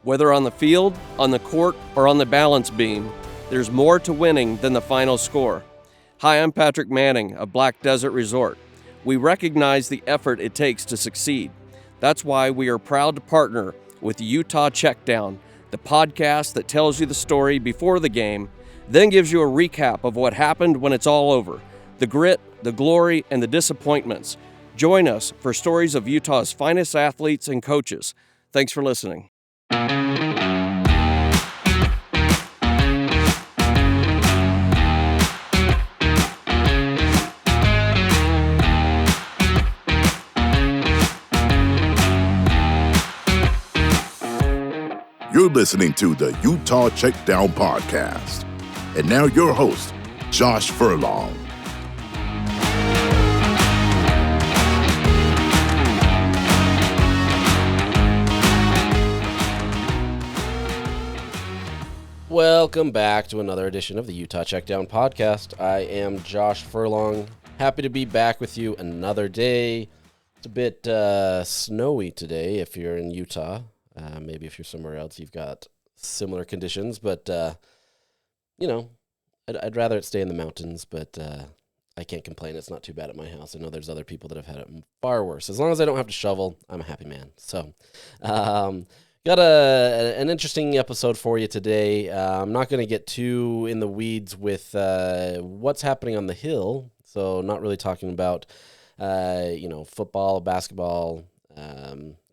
Whether on the field, on the court, or on the balance beam, there's more to winning than the final score. Hi, I'm Patrick Manning of Black Desert Resort. We recognize the effort it takes to succeed. That's why we are proud to partner with Utah Checkdown, the podcast that tells you the story before the game, then gives you a recap of what happened when it's all over, the grit, the glory, and the disappointments. Join us for stories of Utah's finest athletes and coaches. Thanks for listening. You're listening to the Utah Checkdown podcast. And now your host, Josh Furlong. Welcome back to another edition of the Utah Checkdown podcast. I am Josh Furlong. Happy to be back with you another day. It's a bit snowy today if you're in Utah. Maybe if you're somewhere else, you've got similar conditions. But, I'd rather it stay in the mountains. But I can't complain. It's not too bad at my house. I know there's other people that have had it far worse. As long as I don't have to shovel, I'm a happy man. So, got an interesting episode for you today. I'm not going to get too in the weeds with what's happening on the Hill. So not really talking about, football, basketball,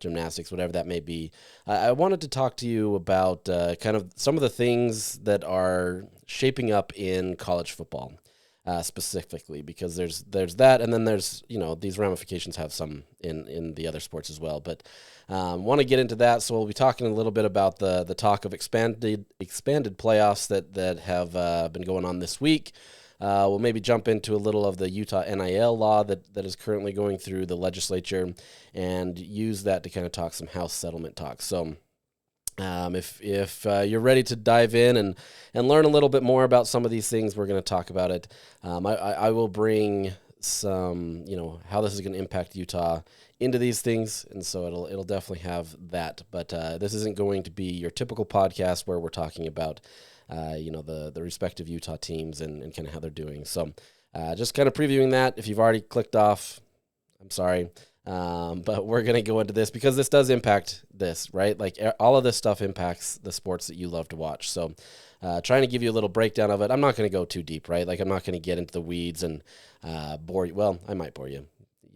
gymnastics, whatever that may be. I wanted to talk to you about kind of some of the things that are shaping up in college football specifically, because there's that, and then there's, these ramifications have some in the other sports as well. But want to get into that, so we'll be talking a little bit about the talk of expanded playoffs that have been going on this week. We'll maybe jump into a little of the Utah NIL law that is currently going through the legislature and use that to kind of talk some house settlement talks. So if you're ready to dive in and learn a little bit more about some of these things, we're going to talk about it. I will bring some, how this is going to impact Utah into these things, and so it'll definitely have that. But this isn't going to be your typical podcast where we're talking about the respective Utah teams and kind of how they're doing. So just kind of previewing that. If you've already clicked off, I'm sorry. But we're going to go into this because this does impact this, right? Like all of this stuff impacts the sports that you love to watch. So trying to give you a little breakdown of it. I'm not going to go too deep, right? Like I'm not going to get into the weeds and bore you. Well, I might bore you.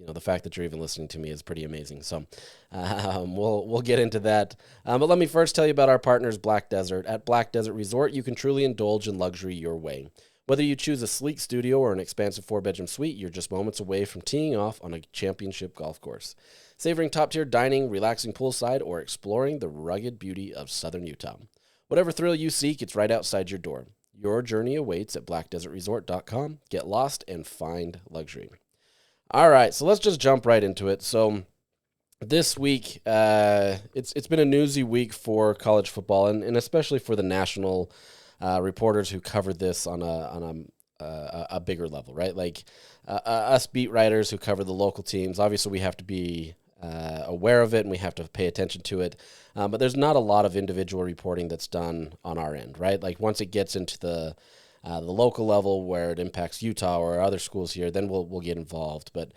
The fact that you're even listening to me is pretty amazing. So we'll get into that. But let me first tell you about our partners, Black Desert. At Black Desert Resort, you can truly indulge in luxury your way. Whether you choose a sleek studio or an expansive 4-bedroom suite, you're just moments away from teeing off on a championship golf course. Savoring top-tier dining, relaxing poolside, or exploring the rugged beauty of southern Utah. Whatever thrill you seek, it's right outside your door. Your journey awaits at blackdesertresort.com. Get lost and find luxury. All right, so let's just jump right into it. So this week, it's been a newsy week for college football, and especially for the national reporters who covered this on a bigger level, right? Like us beat writers who cover the local teams. Obviously, we have to be aware of it and we have to pay attention to it. But there's not a lot of individual reporting that's done on our end, right? Like once it gets into the local level where it impacts Utah or other schools here, then we'll get involved. But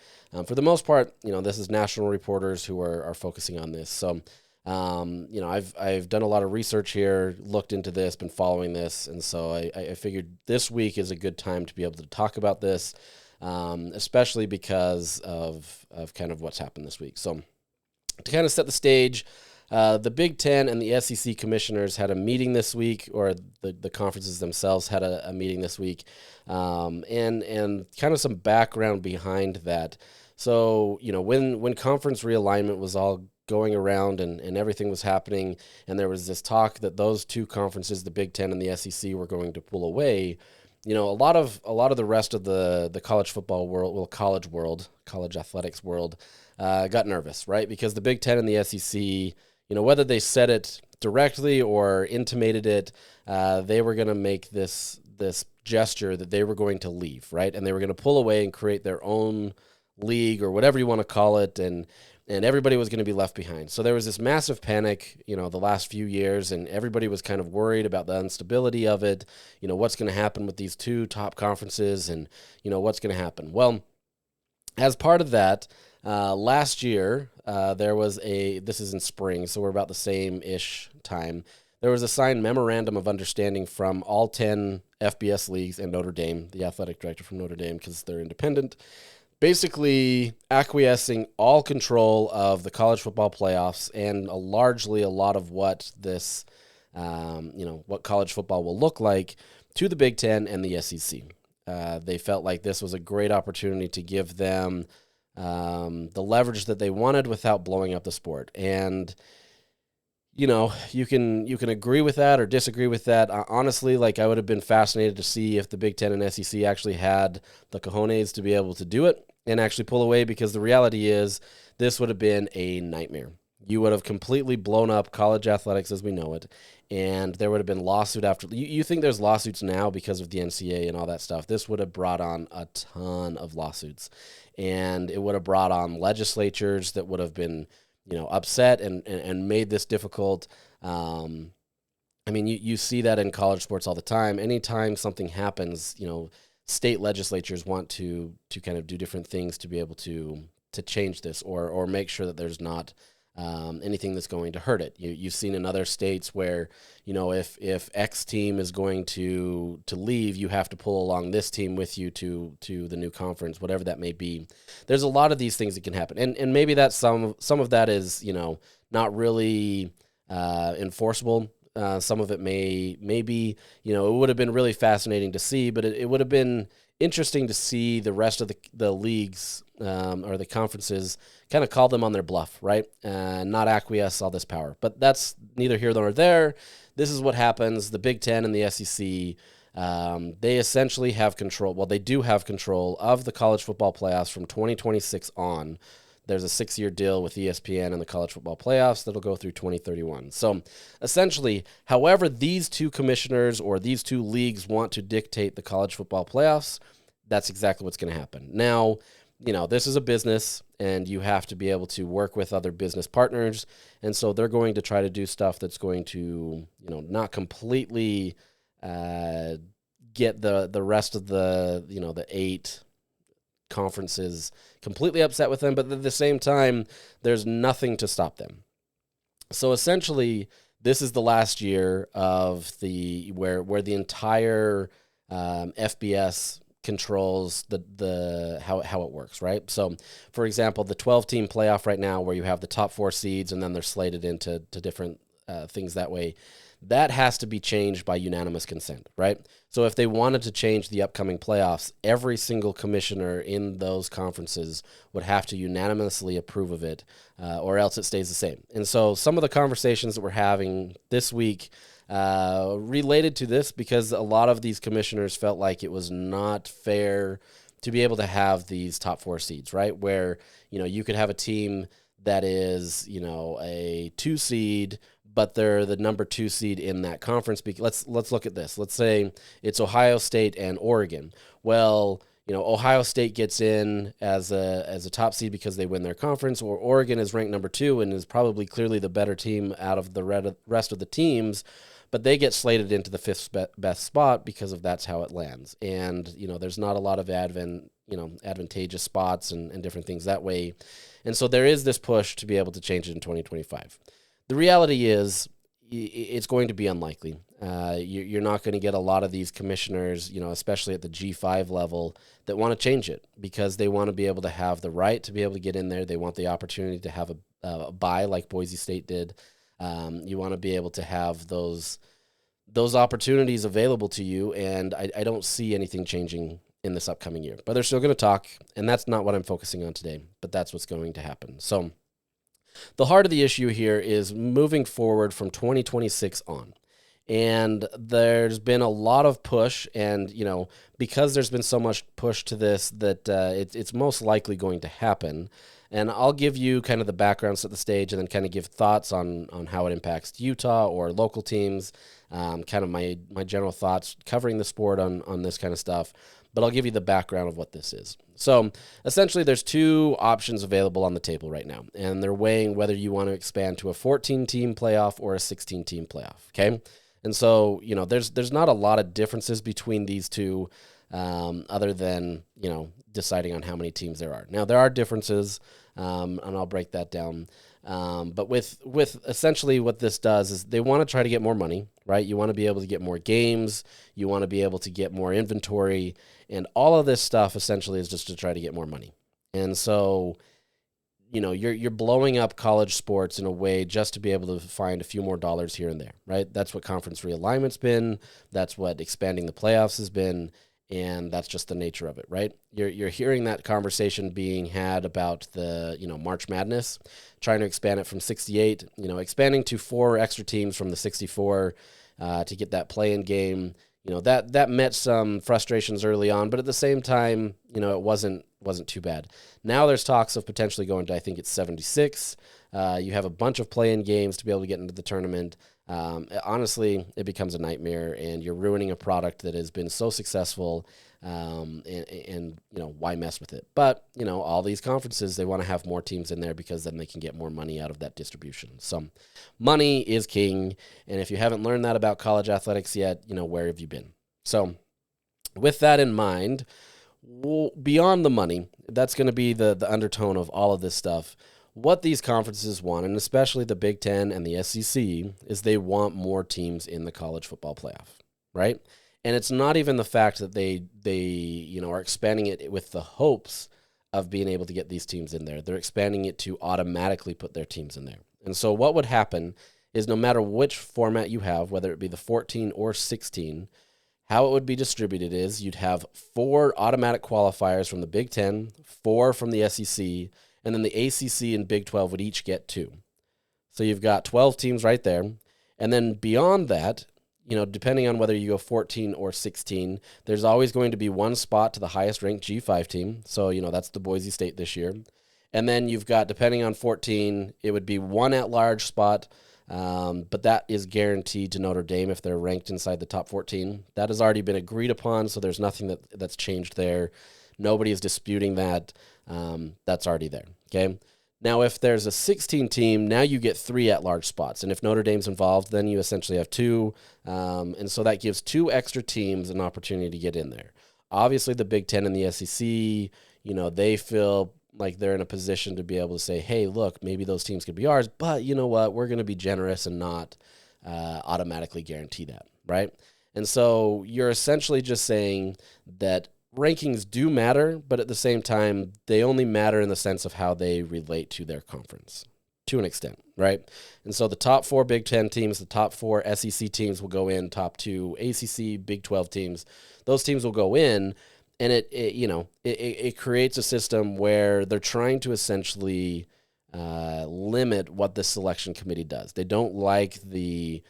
for the most part, this is national reporters who are focusing on this. So, I've done a lot of research here, looked into this, been following this, and so I figured this week is a good time to be able to talk about this, especially because of kind of what's happened this week. So to kind of set the stage, the Big Ten and the SEC commissioners had a meeting this week, or the conferences themselves had a meeting this week, and kind of some background behind that. So, when conference realignment was all going around and everything was happening, and there was this talk that those two conferences, the Big Ten and the SEC, were going to pull away, a lot of the rest of the college football world, college athletics world, got nervous, right? Because the Big Ten and the SEC, whether they said it directly or intimated it, they were going to make this gesture that they were going to leave, right? And they were going to pull away and create their own league or whatever you want to call it. And and everybody was going to be left behind. So there was this massive panic, the last few years, and everybody was kind of worried about the instability of it. What's going to happen with these two top conferences, and what's going to happen. Well, as part of that, last year there was this is in spring, so we're about the same-ish time. There was a signed memorandum of understanding from all 10 FBS leagues and Notre Dame, the athletic director from Notre Dame, because they're independent, basically acquiescing all control of the college football playoffs and largely a lot of what this, what college football will look like to the Big Ten and the SEC. They felt like this was a great opportunity to give them the leverage that they wanted without blowing up the sport. And you can agree with that or disagree with that. Honestly, I would have been fascinated to see if the Big Ten and SEC actually had the cojones to be able to do it and actually pull away, because the reality is this would have been a nightmare. You would have completely blown up college athletics as we know it, and there would have been lawsuit after. You think there's lawsuits now because of the NCAA and all that stuff. This would have brought on a ton of lawsuits, and it would have brought on legislatures that would have been upset and made this difficult. You see that in college sports all the time. Anytime something happens, state legislatures want to kind of do different things to be able to change this or make sure that there's not anything that's going to hurt it. You've seen in other states where, if X team is going to leave, you have to pull along this team with you to the new conference, whatever that may be. There's a lot of these things that can happen. And maybe that's some of that is, not really enforceable. Some of it may be, it would have been really fascinating to see, but it would have been interesting to see the rest of the leagues or the conferences kind of call them on their bluff, right? And not acquiesce all this power. But that's neither here nor there. This is what happens. The Big Ten and the SEC, they essentially have control. Well, they do have control of the college football playoffs from 2026 on. There's a 6-year deal with ESPN and the college football playoffs that'll go through 2031. So essentially, however these two commissioners or these two leagues want to dictate the college football playoffs, that's exactly what's going to happen. Now, this is a business, and you have to be able to work with other business partners. And so they're going to try to do stuff that's going to, not completely get the rest of the 8 conferences completely upset with them, but at the same time, there's nothing to stop them. So essentially, this is the last year of where the entire FBS controls the how it works, right? So, for example, the 12-team playoff right now, where you have the top 4 seeds and then they're slated into different things that way, that has to be changed by unanimous consent, right? So if they wanted to change the upcoming playoffs, every single commissioner in those conferences would have to unanimously approve of it, or else it stays the same. And so some of the conversations that we're having this week related to this, because a lot of these commissioners felt like it was not fair to be able to have these top 4 seeds, right? Where, you could have a team that is, a 2 seed, but they're the number 2 seed in that conference. Let's look at this. Let's say it's Ohio State and Oregon. Well, Ohio State gets in as a top seed because they win their conference, or Oregon is ranked number 2 and is probably clearly the better team out of the rest of the teams, but they get slated into the 5th best spot because that's how it lands. And, there's not a lot of advantageous spots and different things that way. And so there is this push to be able to change it in 2025. The reality is it's going to be unlikely. You're not going to get a lot of these commissioners, especially at the G5 level, that want to change it because they want to be able to have the right to be able to get in there. They want the opportunity to have a bye like Boise State did. You want to be able to have those opportunities available to you, and I don't see anything changing in this upcoming year. But they're still going to talk, and that's not what I'm focusing on today, but that's what's going to happen. So the heart of the issue here is moving forward from 2026 on. And there's been a lot of push, and, because there's been so much push to this, that it's most likely going to happen. And I'll give you kind of the background, set the stage, and then kind of give thoughts on how it impacts Utah or local teams, kind of my general thoughts covering the sport on this kind of stuff. but I'll give you the background of what this is. So essentially there's two options available on the table right now, and they're weighing whether you want to expand to a 14-team playoff or a 16-team playoff, okay? And so, there's not a lot of differences between these two other than, deciding on how many teams there are. Now, there are differences, and I'll break that down. But with essentially what this does is they want to try to get more money, right? You want to be able to get more games. You want to be able to get more inventory. And all of this stuff essentially is just to try to get more money. And so, you're blowing up college sports in a way just to be able to find a few more dollars here and there, right? That's what conference realignment's been. That's what expanding the playoffs has been. And that's just the nature of it, right? You're hearing that conversation being had about the, March Madness, trying to expand it from 68, expanding to 4 extra teams from the 64 to get that play-in game. That met some frustrations early on, but at the same time, it wasn't too bad. Now there's talks of potentially going to, I think it's 76. You have a bunch of play-in games to be able to get into the tournament. Honestly, it becomes a nightmare, and you're ruining a product that has been so successful, and why mess with it? But, all these conferences, they want to have more teams in there because then they can get more money out of that distribution. So money is king, and if you haven't learned that about college athletics yet, where have you been? So with that in mind, beyond the money, that's going to be the undertone of all of this stuff. What these conferences want, and especially the Big Ten and the SEC, is they want more teams in the college football playoff, right? And it's not even the fact that they are expanding it with the hopes of being able to get these teams in there. They're expanding it to automatically put their teams in there. And so what would happen is no matter which format you have, whether it be the 14 or 16, how it would be distributed is you'd have 4 automatic qualifiers from the Big Ten, 4 from the SEC, and then the ACC and Big 12 would each get 2. So you've got 12 teams right there. And then beyond that, depending on whether you go 14 or 16, there's always going to be one spot to the highest ranked G5 team. So, that's the Boise State this year. And then you've got, depending on 14, it would be one at-large spot, but that is guaranteed to Notre Dame if they're ranked inside the top 14. That has already been agreed upon, so there's nothing that's changed there. Nobody is disputing that. That's already there, okay? Now, if there's a 16 team, now you get 3 at-large spots. And if Notre Dame's involved, then you essentially have 2. And so that gives 2 extra teams an opportunity to get in there. Obviously, the Big Ten and the SEC, they feel like they're in a position to be able to say, hey, look, maybe those teams could be ours. But you know what? We're going to be generous and not automatically guarantee that, right? And so you're essentially just saying that rankings do matter, but at the same time, they only matter in the sense of how they relate to their conference to an extent, right? And so the top 4 Big Ten teams, the top 4 SEC teams will go in, top 2 ACC, Big 12 teams, those teams will go in, and it creates a system where they're trying to essentially limit what the selection committee does. They don't like the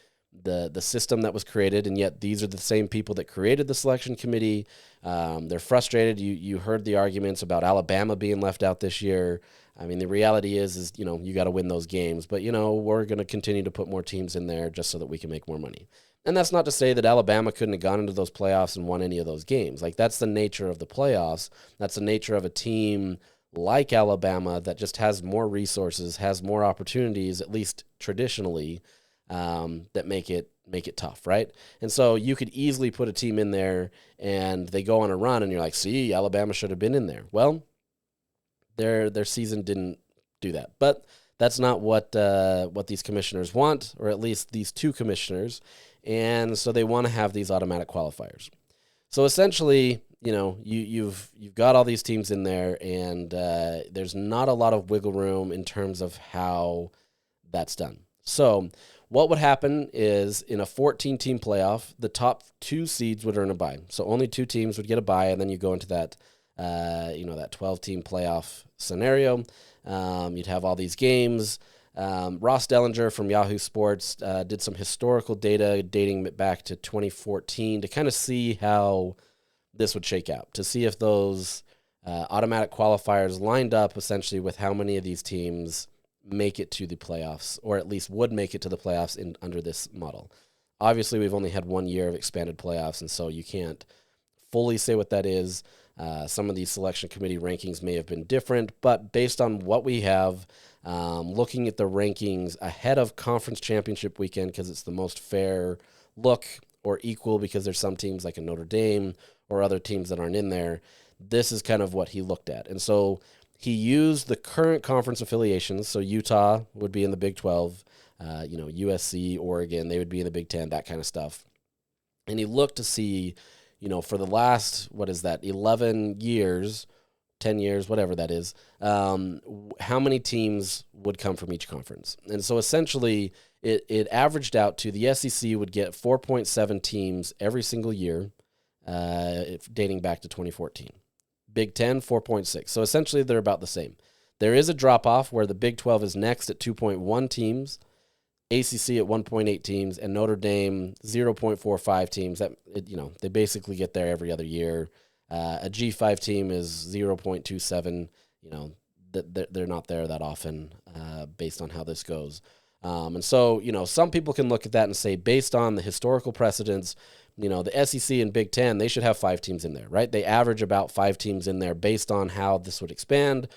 system that was created, and yet these are the same people that created the selection committee. They're frustrated. You heard the arguments about Alabama being left out this year. I mean, the reality is you got to win those games, but we're going to continue to put more teams in there just so that we can make more money. And that's not to say that Alabama couldn't have gone into those playoffs and won any of those games. Like, that's the nature of the playoffs. That's the nature of a team like Alabama that just has more resources, has more opportunities, at least traditionally, that make it tough, right? And so you could easily put a team in there and they go on a run and you're like, see, Alabama should have been in there. Well, their season didn't do that. But that's not what these commissioners want, or at least these 2 commissioners. And so they want to have these automatic qualifiers. So essentially, you've got all these teams in there, and there's not a lot of wiggle room in terms of how that's done. So what would happen is in a 14-team playoff, the top 2 seeds would earn a bye. So only 2 teams would get a bye, and then you go into that, that 12-team playoff scenario. You'd have all these games. Ross Dellinger from Yahoo Sports did some historical data dating back to 2014 to kind of see how this would shake out, to see if those automatic qualifiers lined up essentially with how many of these teams make it to the playoffs, or at least would make it to the playoffs under this model. Obviously, we've only had 1 year of expanded playoffs, and so you can't fully say what that is. Some of these selection committee rankings may have been different, but based on what we have, looking at the rankings ahead of conference championship weekend, because it's the most fair look, or equal because there's some teams like a Notre Dame or other teams that aren't in there, this is kind of what he looked at. And so he used the current conference affiliations. So Utah would be in the Big 12, USC, Oregon, they would be in the Big 10, that kind of stuff. And he looked to see, for the last, 11 years, 10 years, whatever that is, how many teams would come from each conference. And so essentially it averaged out to the SEC would get 4.7 teams every single year, dating back to 2014. Big 10, 4.6. So essentially they're about the same. There is a drop-off where the Big 12 is next at 2.1 teams, ACC at 1.8 teams, and Notre Dame 0.45 teams. They basically get there every other year. A G5 team is 0.27. They're not there that often based on how this goes. And so, some people can look at that and say, based on the historical precedents, the SEC and Big 10, they should have 5 teams in there, right? They average about 5 teams in there based on how this would expand.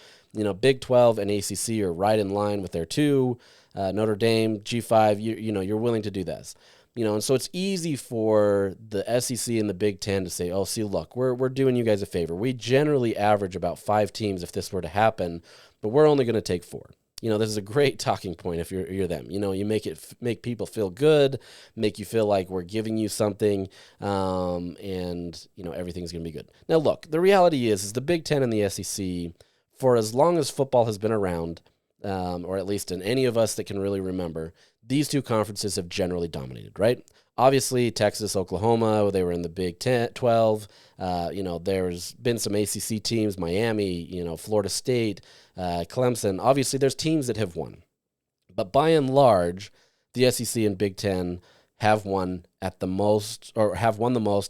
Big 12 and ACC are right in line with their 2. Notre Dame, G5, you're willing to do this. And so it's easy for the SEC and the Big 10 to say, oh, see, look, we're doing you guys a favor. We generally average about 5 teams if this were to happen, but we're only going to take 4. This is a great talking point if you're them. You make people feel good, make you feel like we're giving you something, and everything's going to be good. Now, look, the reality is the Big 10 and the SEC, for as long as football has been around, or at least in any of us that can really remember, these 2 conferences have generally dominated, right? Obviously, Texas, Oklahoma, they were in the Big 12. There's been some ACC teams, Miami, Florida State, Clemson. Obviously, there's teams that have won. But by and large, the SEC and Big 10 have won the most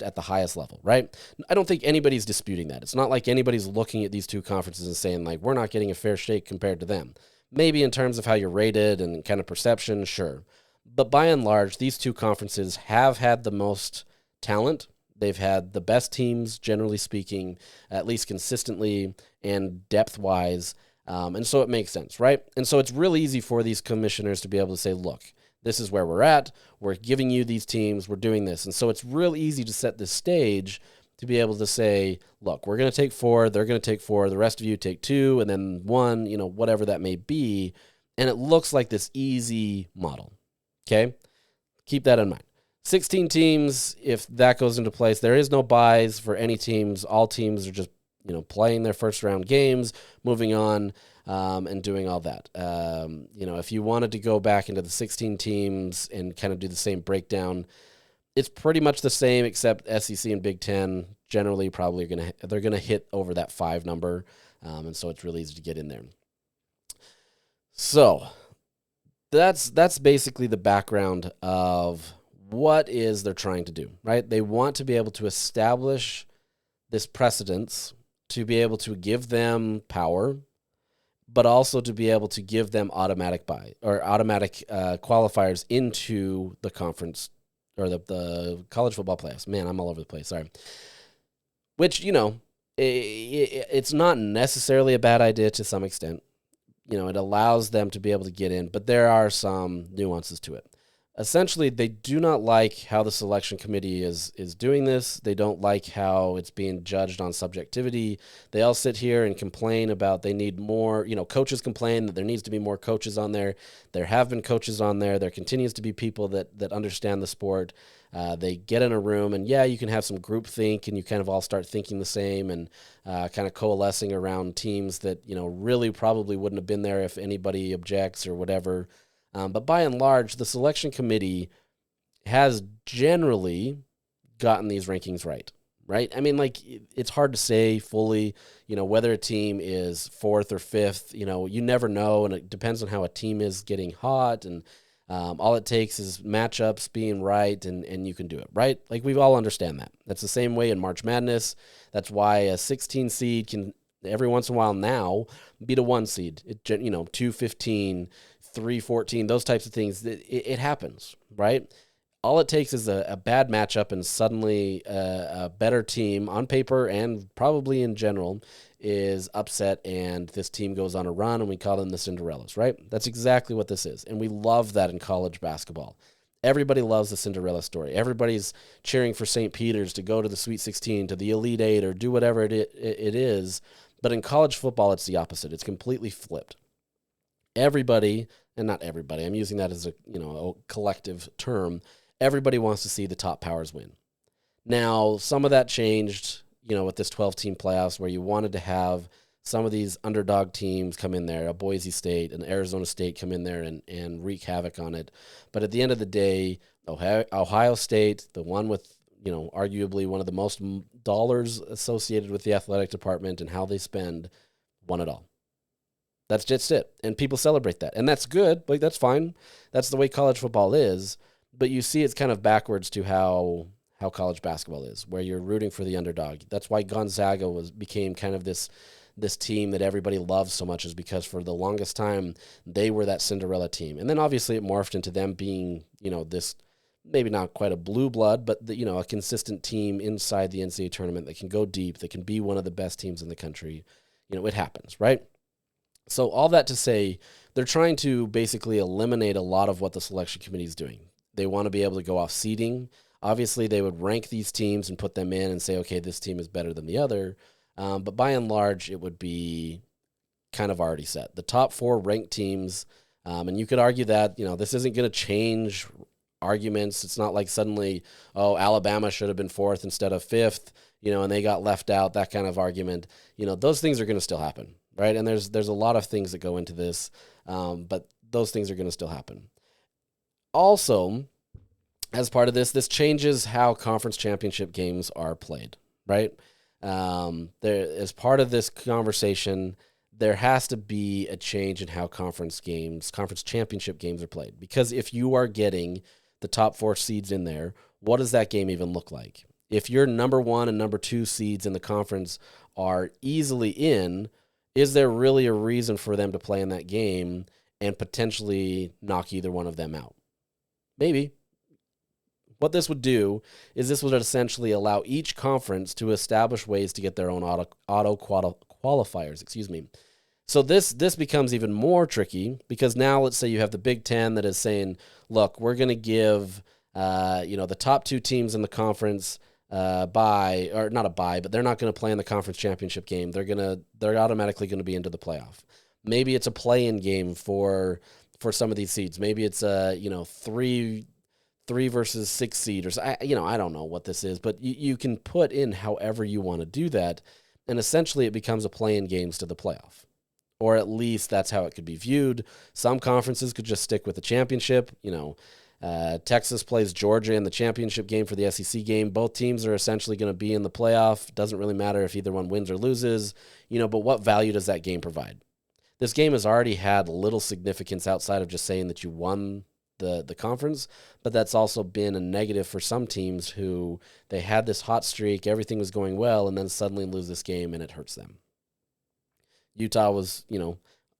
at the highest level, right? I don't think anybody's disputing that. It's not like anybody's looking at these 2 conferences and saying, like, we're not getting a fair shake compared to them. Maybe in terms of how you're rated and kind of perception, sure. But by and large, these 2 conferences have had the most talent. They've had the best teams, generally speaking, at least consistently and depth-wise. And so it makes sense, right? And so it's real easy for these commissioners to be able to say, look, this is where we're at. We're giving you these teams. We're doing this. And so it's real easy to set this stage to be able to say, look, we're going to take 4. They're going to take 4. The rest of you take 2 and then 1, whatever that may be. And it looks like this easy model. Okay? Keep that in mind. 16 teams, if that goes into place, there is no buys for any teams. All teams are just, playing their first round games, moving on, and doing all that. If you wanted to go back into the 16 teams and kind of do the same breakdown, it's pretty much the same, except SEC and Big 10 generally probably they're gonna hit over that 5 number, and so it's really easy to get in there. So that's basically the background of what is they're trying to do, right? They want to be able to establish this precedence, to be able to give them power, but also to be able to give them automatic qualifiers into the conference or the college football playoffs. Man, I'm all over the place. Sorry. Which, it's not necessarily a bad idea to some extent. It allows them to be able to get in, but there are some nuances to it. Essentially, they do not like how the selection committee is doing this. They don't like how it's being judged on subjectivity. They all sit here and complain about they need more. Coaches complain that there needs to be more coaches on there. There have been coaches on there. There continues to be people that understand the sport. They get in a room, and you can have some group think, and you kind of all start thinking the same and kind of coalescing around teams that, really probably wouldn't have been there if anybody objects or whatever. But by and large, the selection committee has generally gotten these rankings right? I mean, it's hard to say fully, whether a team is 4th or 5th, you never know, and it depends on how a team is getting hot, and all it takes is matchups being right, and you can do it, right? We all understand that. That's the same way in March Madness. That's why a 16 seed can, every once in a while now, beat a 1 seed. 2-15, 3-14, those types of things. It happens, right? All it takes is a bad matchup, and suddenly a better team on paper and probably in general is upset, and this team goes on a run, and we call them the Cinderellas, right? That's exactly what this is, and we love that in college basketball. Everybody loves the Cinderella story. Everybody's cheering for St. Peter's to go to the Sweet 16, to the Elite Eight, or do whatever it is. But in college football, it's the opposite. It's completely flipped. Everybody, and not everybody, I'm using that as a collective term. Everybody wants to see the top powers win. Now, some of that changed, with this 12-team playoffs, where you wanted to have some of these underdog teams come in there, a Boise State, an Arizona State come in there and wreak havoc on it. But at the end of the day, Ohio State, the one with, arguably one of the most dollars associated with the athletic department and how they spend, won it all. That's just it. And people celebrate that. And that's good. Like, that's fine. That's the way college football is. But you see it's kind of backwards to how college basketball is, where you're rooting for the underdog. That's why Gonzaga became kind of this team that everybody loves so much, is because for the longest time they were that Cinderella team. And then obviously it morphed into them being, this maybe not quite a blue blood, but a consistent team inside the NCAA tournament that can go deep, that can be one of the best teams in the country. It happens, right? So all that to say, they're trying to basically eliminate a lot of what the selection committee is doing. They want to be able to go off seeding. Obviously, they would rank these teams and put them in and say, okay, this team is better than the other. But by and large, it would be kind of already set. The top 4 ranked teams, and you could argue that, this isn't going to change arguments. It's not like suddenly, Alabama should have been 4th instead of 5th, and they got left out, that kind of argument. Those things are going to still happen, right? And there's a lot of things that go into this, but those things are going to still happen. Also, as part of this changes how conference championship games are played, right? As part of this conversation, there has to be a change in how conference championship games are played. Because if you are getting the top 4 seeds in there, what does that game even look like? If your number 1 and number 2 seeds in the conference are easily in, is there really a reason for them to play in that game and potentially knock either one of them out? Maybe. What this would do is this would essentially allow each conference to establish ways to get their own auto qualifiers. So this becomes even more tricky, because now let's say you have the Big Ten that is saying, look, we're going to give the top 2 teams in the conference not a bye, but they're not going to play in the conference championship game. They're automatically going to be into the playoff. Maybe it's a play-in game for some of these seeds. Maybe it's a 3 versus 6 seed, or I don't know what this is, but you can put in however you want to do that, and essentially it becomes a play-in games to the playoff, or at least that's how it could be viewed. Some conferences could just stick with the championship. Texas plays Georgia in the championship game for the SEC game. Both teams are essentially going to be in the playoff. Doesn't really matter if either one wins or loses, but what value does that game provide? This game has already had little significance outside of just saying that you won the conference, but that's also been a negative for some teams who they had this hot streak, everything was going well, and then suddenly lose this game and it hurts them. Utah was,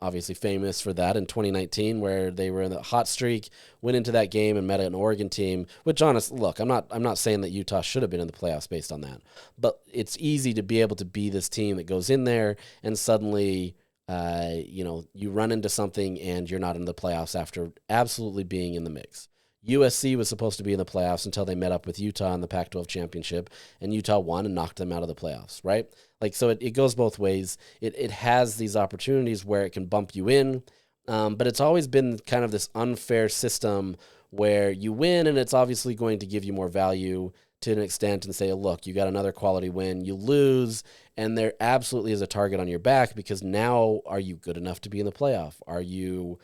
obviously famous for that in 2019, where they were in a hot streak, went into that game and met an Oregon team, which look, I'm not saying that Utah should have been in the playoffs based on that, but it's easy to be able to be this team that goes in there and suddenly you run into something and you're not in the playoffs after absolutely being in the mix. USC was supposed to be in the playoffs until they met up with Utah in the Pac-12 championship, and Utah won and knocked them out of the playoffs, right? So it goes both ways. It has these opportunities where it can bump you in, but it's always been kind of this unfair system where you win and it's obviously going to give you more value to an extent and say, look, you got another quality win. You lose, and there absolutely is a target on your back, because now are you good enough to be in the playoff? Are you,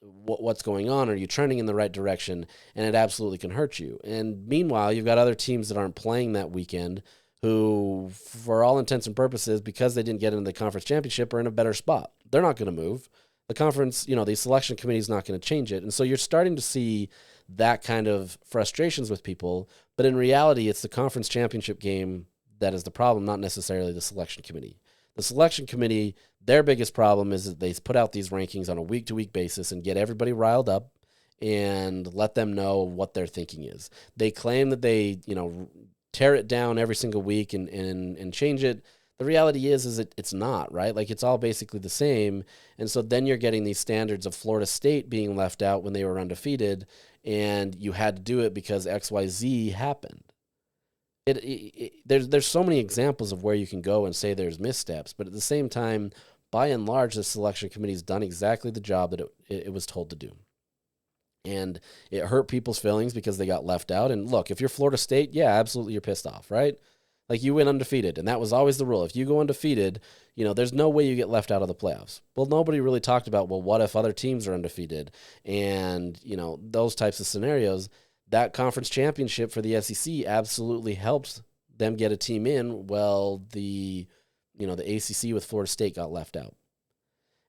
what's going on? Are you trending in the right direction? And it absolutely can hurt you. And meanwhile, you've got other teams that aren't playing that weekend who, for all intents and purposes, because they didn't get into the conference championship, are in a better spot. They're not going to move. The conference, the selection committee is not going to change it. And so you're starting to see that kind of frustrations with people. But in reality, it's the conference championship game that is the problem, not necessarily the selection committee. The selection committee, their biggest problem is that they put out these rankings on a week-to-week basis and get everybody riled up and let them know what their thinking is. They claim that they, tear it down every single week and change it. The reality is it's not, right? Like, it's all basically the same. And so then you're getting these standards of Florida State being left out when they were undefeated, and you had to do it because XYZ happened. There's so many examples of where you can go and say there's missteps, but at the same time, by and large, the selection committee's done exactly the job that it was told to do. And it hurt people's feelings because they got left out. And look, if you're Florida State, yeah, absolutely, you're pissed off, right? Like, you went undefeated, and that was always the rule. If you go undefeated, there's no way you get left out of the playoffs. Well, nobody really talked about, well, what if other teams are undefeated? And, those types of scenarios. That conference championship for the SEC absolutely helped them get a team in. Well, the ACC with Florida State got left out.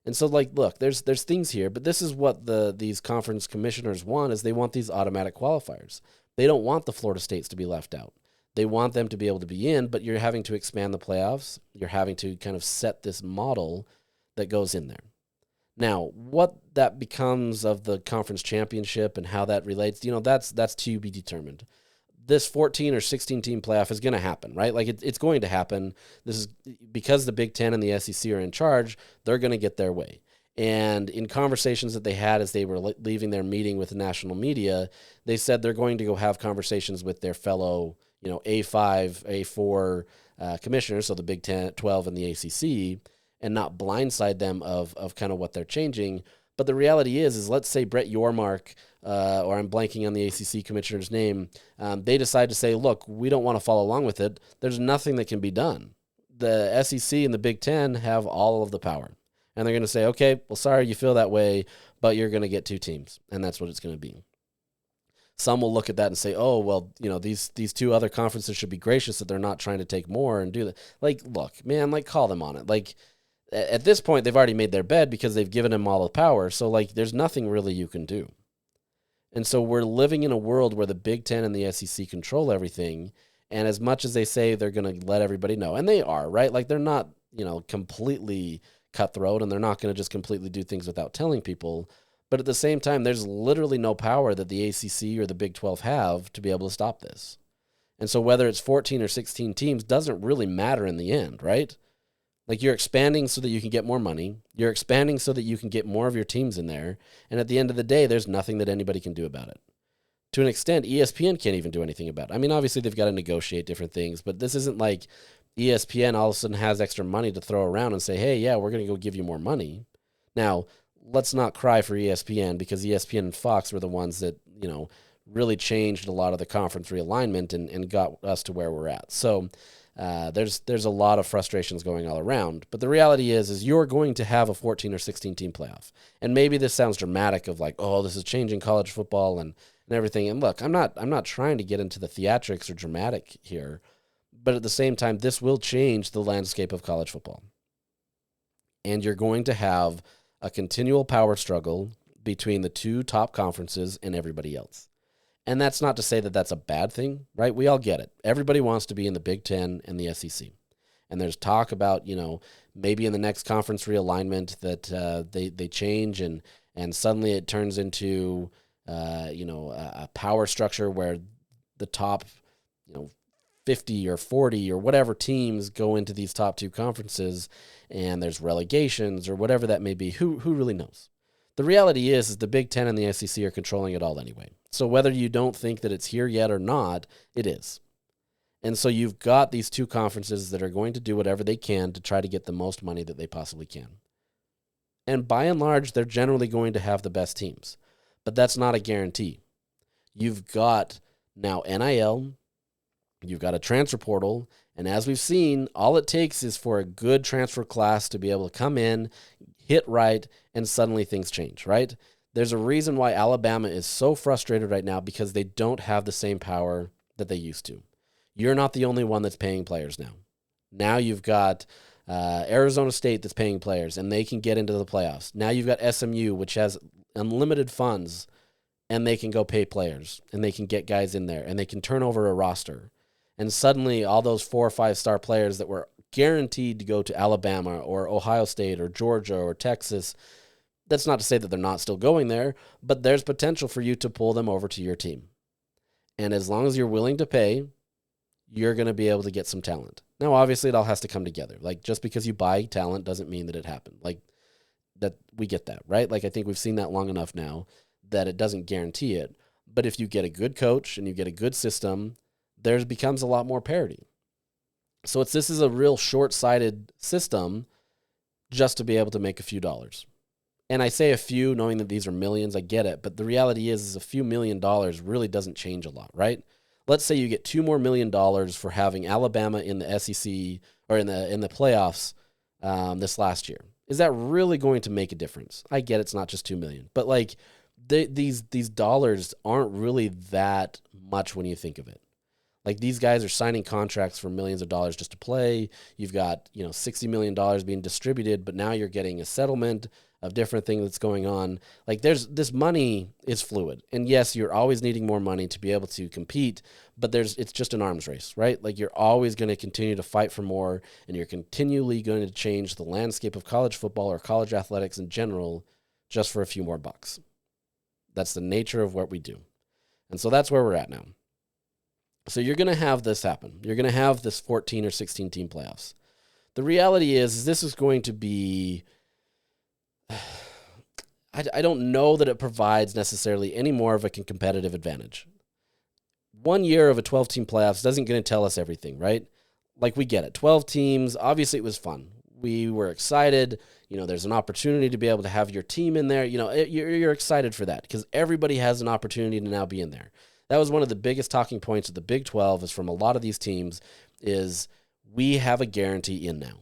And so, like, look, there's things here, but this is what these conference commissioners want, is they want these automatic qualifiers. They don't want the Florida States to be left out. They want them to be able to be in, but you're having to expand the playoffs. You're having to kind of set this model that goes in there. Now, what that becomes of the conference championship and how that relates, that's to be determined. This 14 or 16 team playoff is going to happen, right? Like, it's going to happen. This is because the Big Ten and the SEC are in charge. They're going to get their way. And in conversations that they had as they were leaving their meeting with the national media, they said they're going to go have conversations with their fellow, A5, A4 commissioners, so the Big 10, 12, and the ACC, and not blindside them of kind of what they're changing. But the reality is let's say Brett Yormark, or I'm blanking on the ACC commissioner's name, they decide to say, look, we don't want to follow along with it. There's nothing that can be done. The SEC and the Big Ten have all of the power. And they're going to say, okay, well, sorry you feel that way, but you're going to get two teams. And that's what it's going to be. Some will look at that and say, oh, well, these two other conferences should be gracious that they're not trying to take more and do that. Like, look, man, like, call them on it. Like, at this point, they've already made their bed because they've given them all the power. So, like, there's nothing really you can do. And so we're living in a world where the Big Ten and the SEC control everything. And as much as they say they're going to let everybody know, and they are, right? Like, they're not, completely cutthroat, and they're not going to just completely do things without telling people. But at the same time, there's literally no power that the ACC or the Big 12 have to be able to stop this. And so whether it's 14 or 16 teams doesn't really matter in the end, right? Like, you're expanding so that you can get more money. You're expanding so that you can get more of your teams in there. And at the end of the day, there's nothing that anybody can do about it. To an extent, ESPN can't even do anything about it. I mean, obviously, they've got to negotiate different things, but this isn't like ESPN all of a sudden has extra money to throw around and say, hey, yeah, we're going to go give you more money. Now, let's not cry for ESPN, because ESPN and Fox were the ones that, really changed a lot of the conference realignment and got us to where we're at. So there's a lot of frustrations going all around. But the reality is you're going to have a 14 or 16 team playoff. And maybe this sounds dramatic of like, oh, this is changing college football and everything. And look, I'm not trying to get into the theatrics or dramatic here. But at the same time, this will change the landscape of college football. And you're going to have a continual power struggle between the two top conferences and everybody else. And that's not to say that that's a bad thing, right? We all get it. Everybody wants to be in the Big Ten and the SEC. And there's talk about, maybe in the next conference realignment that they change and suddenly it turns into, a power structure where the top, 50 or 40 or whatever teams go into these top two conferences, and there's relegations or whatever that may be. Who really knows? The reality is the Big Ten and the SEC are controlling it all anyway. So whether you don't think that it's here yet or not, it is. And so you've got these two conferences that are going to do whatever they can to try to get the most money that they possibly can. And by and large, they're generally going to have the best teams. But that's not a guarantee. You've got now NIL, you've got a transfer portal, and as we've seen, all it takes is for a good transfer class to be able to come in, hit right, and suddenly things change, right? There's a reason why Alabama is so frustrated right now, because they don't have the same power that they used to. You're not the only one that's paying players now. Now you've got Arizona State that's paying players, and they can get into the playoffs. Now you've got SMU, which has unlimited funds, and they can go pay players, and they can get guys in there, and they can turn over a roster. And suddenly all those 4 or 5 star players that were guaranteed to go to Alabama or Ohio State or Georgia or Texas, That's not to say that they're not still going there, but there's potential for you to pull them over to your team. And as long as you're willing to pay, you're going to be able to get some talent. Now, obviously, it all has to come together. Like, just because you buy talent doesn't mean that it happened. Like, that we get that, right? Like, I think we've seen that long enough now that it doesn't guarantee it. But if you get a good coach and you get a good system, there becomes a lot more parity. So this is a real short-sighted system just to be able to make a few dollars. And I say a few, knowing that these are millions, I get it. But the reality is a few $1 million really doesn't change a lot, right? Let's say you get $2 more million for having Alabama in the SEC or in the playoffs this last year. Is that really going to make a difference? I get it's not just $2 million, but like these dollars aren't really that much when you think of it. Like, these guys are signing contracts for millions of dollars just to play. You've got, $60 million being distributed, but now you're getting a settlement of different things that's going on. Like, this money is fluid. And yes, you're always needing more money to be able to compete, but it's just an arms race, right? Like, you're always going to continue to fight for more, and you're continually going to change the landscape of college football or college athletics in general just for a few more bucks. That's the nature of what we do. And so that's where we're at now. So you're going to have this happen. You're going to have this 14 or 16 team playoffs. The reality is this is going to be, I don't know that it provides necessarily any more of a competitive advantage. 1 year of a 12 team playoffs doesn't going to tell us everything, right? Like, we get it. 12 teams, obviously it was fun. We were excited. There's an opportunity to be able to have your team in there. You're excited for that because everybody has an opportunity to now be in there. That was one of the biggest talking points of the Big 12 is from a lot of these teams is we have a guarantee in now.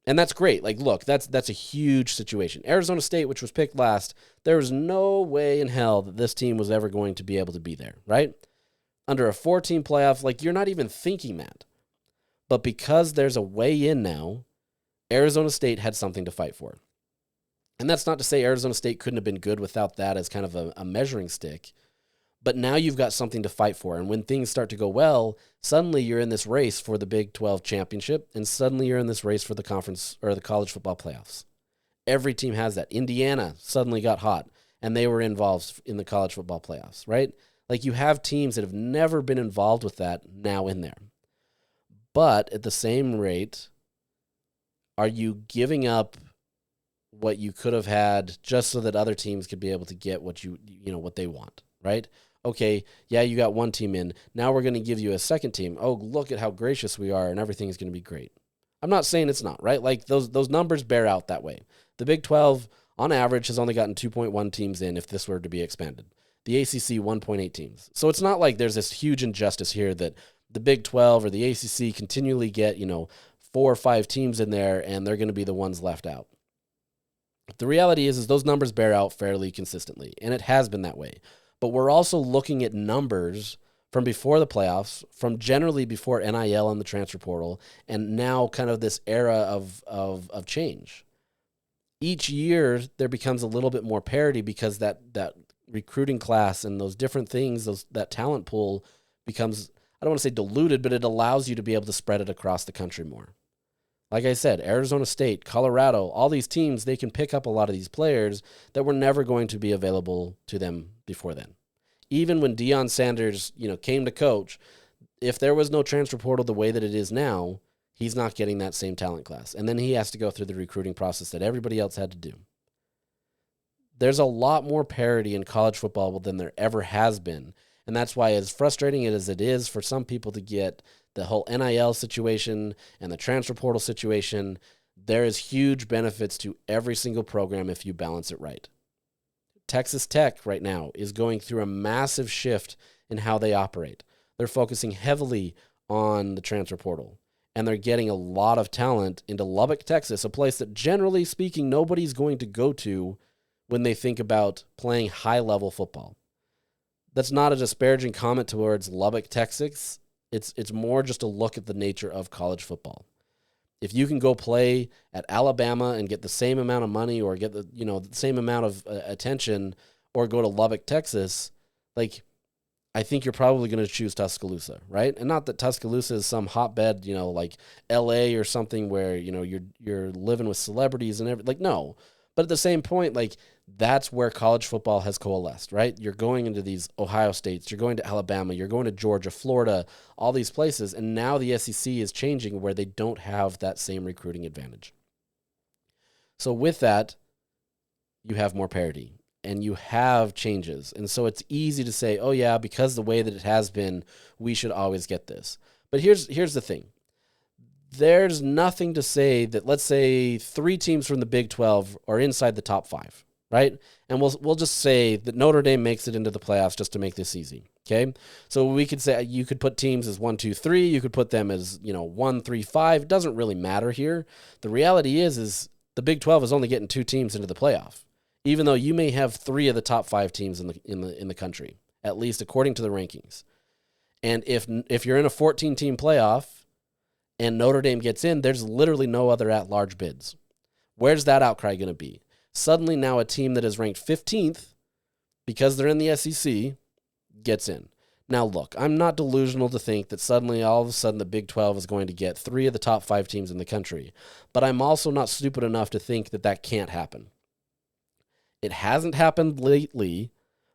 And that's great. Like, look, that's a huge situation. Arizona State, which was picked last, there was no way in hell that this team was ever going to be able to be there, right? Under a 4-team playoff, like, you're not even thinking that. But because there's a way in now, Arizona State had something to fight for. And that's not to say Arizona State couldn't have been good without that as kind of a measuring stick. But now you've got something to fight for. And when things start to go well, suddenly you're in this race for the Big 12 championship, and suddenly you're in this race for the conference or the college football playoffs. Every team has that. Indiana suddenly got hot, and they were involved in the college football playoffs, right? Like, you have teams that have never been involved with that now in there. But at the same rate, are you giving up what you could have had just so that other teams could be able to get what what they want, right? Okay, yeah, you got one team in. Now we're going to give you a second team. Oh, look at how gracious we are, and everything is going to be great. I'm not saying it's not, right? Like, those numbers bear out that way. The Big 12, on average, has only gotten 2.1 teams in if this were to be expanded. The ACC, 1.8 teams. So it's not like there's this huge injustice here that the Big 12 or the ACC continually get, 4 or 5 teams in there, and they're going to be the ones left out. The reality is those numbers bear out fairly consistently, and it has been that way. But we're also looking at numbers from before the playoffs, from generally before NIL and the transfer portal, and now kind of this era of change. Each year, there becomes a little bit more parity because that recruiting class and those different things, that talent pool becomes, I don't want to say diluted, but it allows you to be able to spread it across the country more. Like I said, Arizona State, Colorado, all these teams, they can pick up a lot of these players that were never going to be available to them before then. Even when Deion Sanders, came to coach, if there was no transfer portal the way that it is now, he's not getting that same talent class. And then he has to go through the recruiting process that everybody else had to do. There's a lot more parity in college football than there ever has been. And that's why, as frustrating as it is for some people to get the whole NIL situation and the transfer portal situation, there is huge benefits to every single program if you balance it right. Texas Tech right now is going through a massive shift in how they operate. They're focusing heavily on the transfer portal, and they're getting a lot of talent into Lubbock, Texas, a place that, generally speaking, nobody's going to go to when they think about playing high-level football. That's not a disparaging comment towards Lubbock, Texas. It's more just a look at the nature of college football. If you can go play at Alabama and get the same amount of money or get the same amount of attention, or go to Lubbock, Texas, like, I think you're probably going to choose Tuscaloosa, right? And not that Tuscaloosa is some hotbed, like LA or something where, you're living with celebrities and everything. Like, no. But at the same point, like, that's where college football has coalesced, right? You're going into these Ohio States, you're going to Alabama, you're going to Georgia, Florida, all these places, and now the SEC is changing where they don't have that same recruiting advantage. So with that, you have more parity and you have changes. And so it's easy to say, oh yeah, because the way that it has been, we should always get this. But here's the thing. There's nothing to say that, let's say 3 teams from the Big 12 are inside the top 5, right? And we'll just say that Notre Dame makes it into the playoffs just to make this easy, okay? So we could say you could put teams as 1, 2, 3. You could put them as 1, 3, 5. It doesn't really matter here. The reality is the Big 12 is only getting 2 teams into the playoff, even though you may have 3 of the top 5 teams in the country, at least according to the rankings. And if you're in a 14-team playoff and Notre Dame gets in, there's literally no other at-large bids. Where's that outcry going to be? Suddenly now a team that is ranked 15th, because they're in the SEC, gets in. Now look, I'm not delusional to think that suddenly all of a sudden the Big 12 is going to get 3 of the top 5 teams in the country, but I'm also not stupid enough to think that that can't happen. It hasn't happened lately,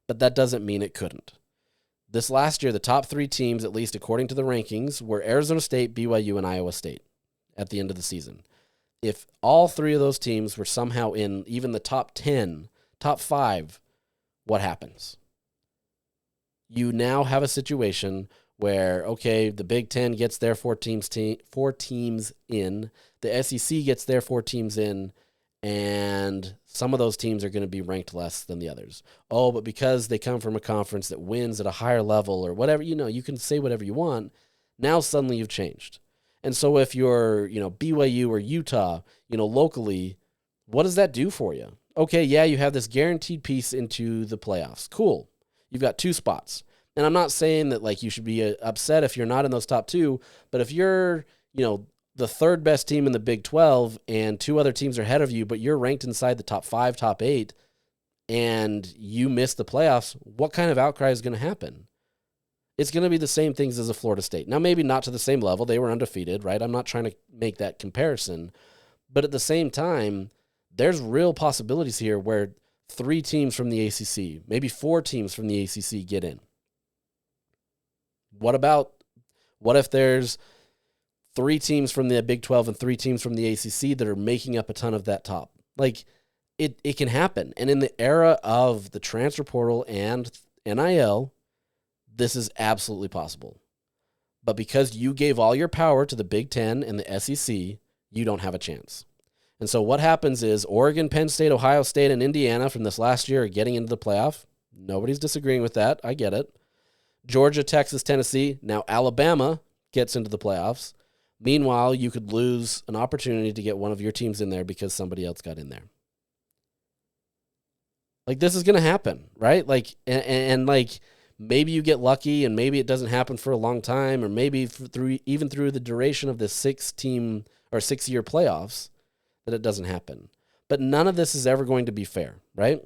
but that doesn't mean it couldn't. This last year, the top 3 teams, at least according to the rankings, were Arizona State, BYU, and Iowa State at the end of the season. If all 3 of those teams were somehow in even the top 10, top 5, what happens? You now have a situation where, okay, the Big 10 gets their 4 teams in, the SEC gets their 4 teams in, and some of those teams are going to be ranked less than the others. Oh, but because they come from a conference that wins at a higher level or whatever, you can say whatever you want. Now suddenly you've changed. And so if you're, BYU or Utah, locally, what does that do for you? Okay, yeah, you have this guaranteed piece into the playoffs. Cool. You've got 2 spots. And I'm not saying that you should be upset if you're not in those top 2, but if you're, the 3rd best team in the Big 12 and 2 other teams are ahead of you, but you're ranked inside the top 5, top 8, and you miss the playoffs, what kind of outcry is going to happen? It's going to be the same things as a Florida State. Now, maybe not to the same level. They were undefeated, right? I'm not trying to make that comparison. But at the same time, there's real possibilities here where 3 teams from the ACC, maybe 4 teams from the ACC get in. What if there's 3 teams from the Big 12 and 3 teams from the ACC that are making up a ton of that top? It can happen. And in the era of the transfer portal and NIL, this is absolutely possible. But because you gave all your power to the Big 10 and the SEC, you don't have a chance. And so what happens is Oregon, Penn State, Ohio State, and Indiana from this last year are getting into the playoff. Nobody's disagreeing with that. I get it. Georgia, Texas, Tennessee, now Alabama gets into the playoffs. Meanwhile, you could lose an opportunity to get one of your teams in there because somebody else got in there. This is going to happen, right? Maybe you get lucky and maybe it doesn't happen for a long time, or maybe through the duration of this 6-team or 6-year playoffs that it doesn't happen. But none of this is ever going to be fair, right?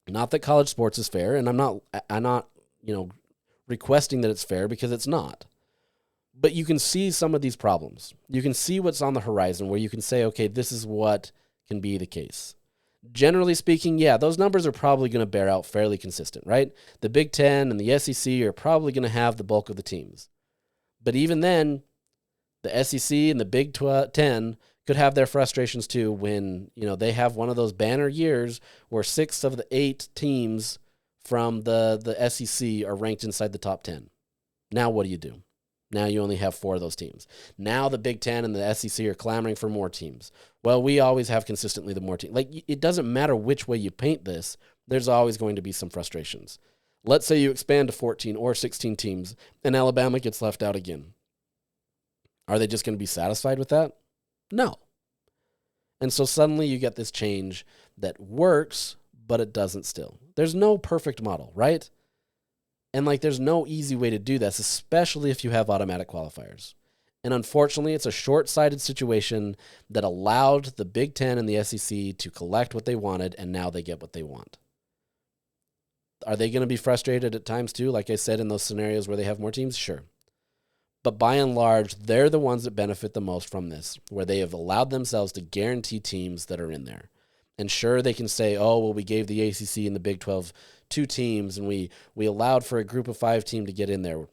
Not that college sports is fair, and I'm not requesting that it's fair, because it's not. But you can see some of these problems. You can see what's on the horizon where you can say, okay, this is what can be the case. Generally speaking, yeah, those numbers are probably going to bear out fairly consistent, right? The Big 10 and the SEC are probably going to have the bulk of the teams. But even then, the SEC and the Big 10 could have their frustrations too when, they have one of those banner years where 6 of the 8 teams from the SEC are ranked inside the top 10. Now what do? Now you only have 4 of those teams. Now the Big 10 and the SEC are clamoring for more teams. Well, we always have consistently the more teams. It doesn't matter which way you paint this, there's always going to be some frustrations. Let's say you expand to 14 or 16 teams and Alabama gets left out again. Are they just going to be satisfied with that? No. And so suddenly you get this change that works, but it doesn't still. There's no perfect model, right? And there's no easy way to do this, especially if you have automatic qualifiers. And unfortunately, it's a short-sighted situation that allowed the Big 10 and the SEC to collect what they wanted, and now they get what they want. Are they going to be frustrated at times too? Like I said, in those scenarios where they have more teams? Sure. But by and large, they're the ones that benefit the most from this, where they have allowed themselves to guarantee teams that are in there. And sure, they can say, oh, well, we gave the ACC and the Big 12 two teams, and we allowed for a group of 5 team to get in there.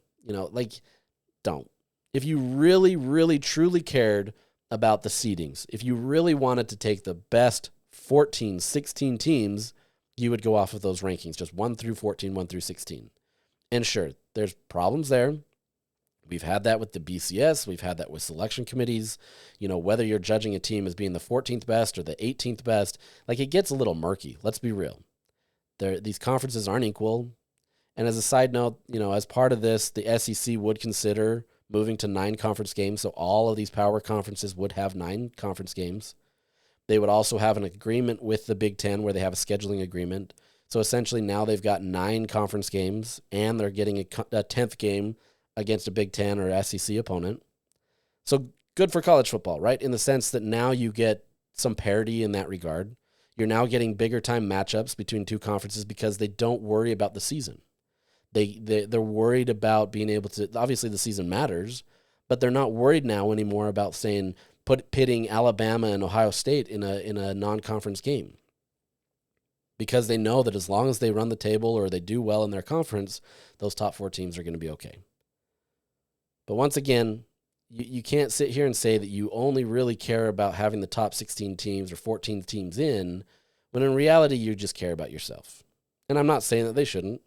Don't. If you really, really, truly cared about the seedings, if you really wanted to take the best 14, 16 teams, you would go off of those rankings, just 1 through 14, 1 through 16. And sure, there's problems there. We've had that with the BCS. We've had that with selection committees. Whether you're judging a team as being the 14th best or the 18th best, it gets a little murky. Let's be real. These conferences aren't equal. And as a side note, as part of this, the SEC would consider moving to 9 conference games. So all of these power conferences would have 9 conference games. They would also have an agreement with the Big Ten where they have a scheduling agreement. So essentially now they've got 9 conference games, and they're getting a 10th game against a Big Ten or SEC opponent. So good for college football, right? In the sense that now you get some parity in that regard. You're now getting bigger time matchups between 2 conferences because they don't worry about the season. They're worried about being able to, obviously the season matters, but they're not worried now anymore about saying pitting Alabama and Ohio State in a non-conference game. Because they know that as long as they run the table or they do well in their conference, those top 4 teams are going to be okay. But once again, you can't sit here and say that you only really care about having the top 16 teams or 14 teams in, when in reality, you just care about yourself. And I'm not saying that they shouldn't.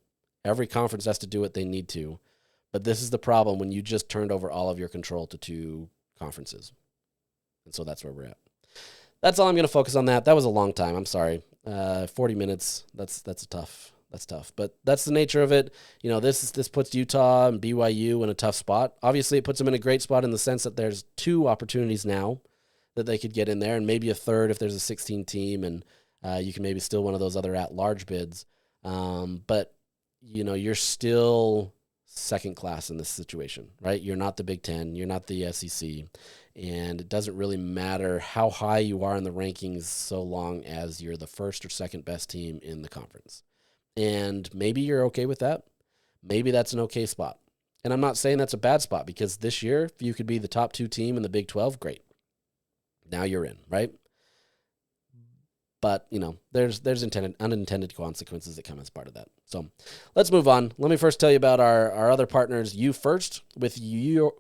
Every conference has to do what they need to. But this is the problem when you just turned over all of your control to 2 conferences. And so that's where we're at. That's all I'm going to focus on that. That was a long time. I'm sorry. 40 minutes. That's tough. That's tough, but that's the nature of it. This puts Utah and BYU in a tough spot. Obviously, it puts them in a great spot in the sense that there's 2 opportunities now that they could get in there, and maybe a third if there's a 16 team, and you can maybe steal one of those other at-large bids. But you're still second class in this situation, right? You're not the Big Ten, you're not the SEC, and it doesn't really matter how high you are in the rankings so long as you're the first or second best team in the conference. And maybe you're okay with that. Maybe that's an okay spot. And I'm not saying that's a bad spot, because this year, if you could be the top 2 team in the Big 12, great. Now you're in, right? But, there's unintended consequences that come as part of that. So let's move on. Let me first tell you about our other partners, You First. With your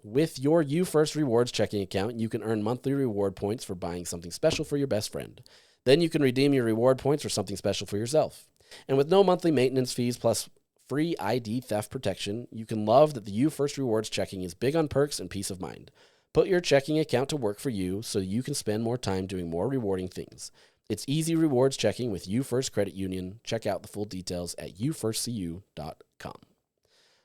You First Rewards checking account, you can earn monthly reward points for buying something special for your best friend. Then you can redeem your reward points for something special for yourself. And with no monthly maintenance fees plus free ID theft protection, you can love that the You First Rewards checking is big on perks and peace of mind. Put your checking account to work for you so you can spend more time doing more rewarding things. It's easy rewards checking with You First Credit Union. Check out the full details at youfirstcu.com.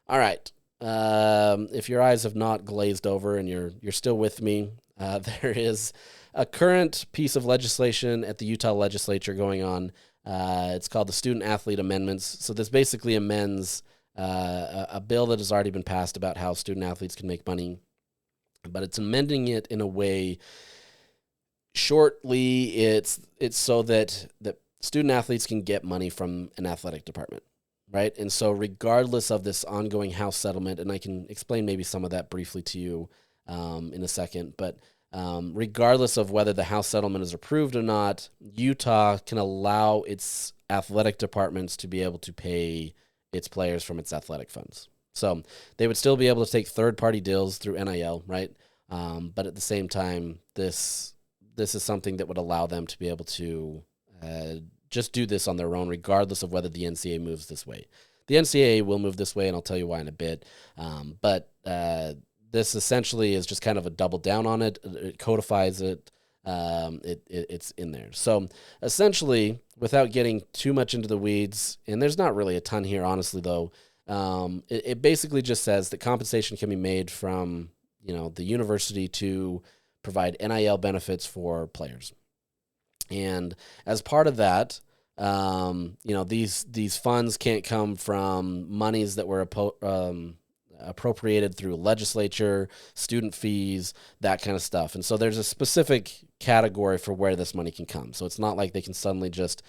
All right. If your eyes have not glazed over and you're still with me, there is a current piece of legislation at the Utah legislature going on. It's called the Student Athlete Amendments. So this basically amends a bill that has already been passed about how student athletes can make money, but it's amending it in a way. Shortly, it's so that student athletes can get money from an athletic department, right? And so regardless of this ongoing House settlement, and I can explain maybe some of that briefly to you in a second, but regardless of whether the House settlement is approved or not, Utah can allow its athletic departments to be able to pay its players from its athletic funds. So they would still be able to take third-party deals through NIL, right? But at the same time, this is something that would allow them to be able to just do this on their own, regardless of whether the NCAA moves this way. The NCAA will move this way, and I'll tell you why in a bit. But this essentially is just kind of a double down on it. It codifies it. It's in there. So essentially, without getting too much into the weeds, and there's not really a ton here, honestly, though, it basically just says that compensation can be made from the university to provide NIL benefits for players. And as part of that, these funds can't come from monies that were appropriated through legislature, student fees, that kind of stuff. And so there's a specific category for where this money can come. So it's not like they can suddenly just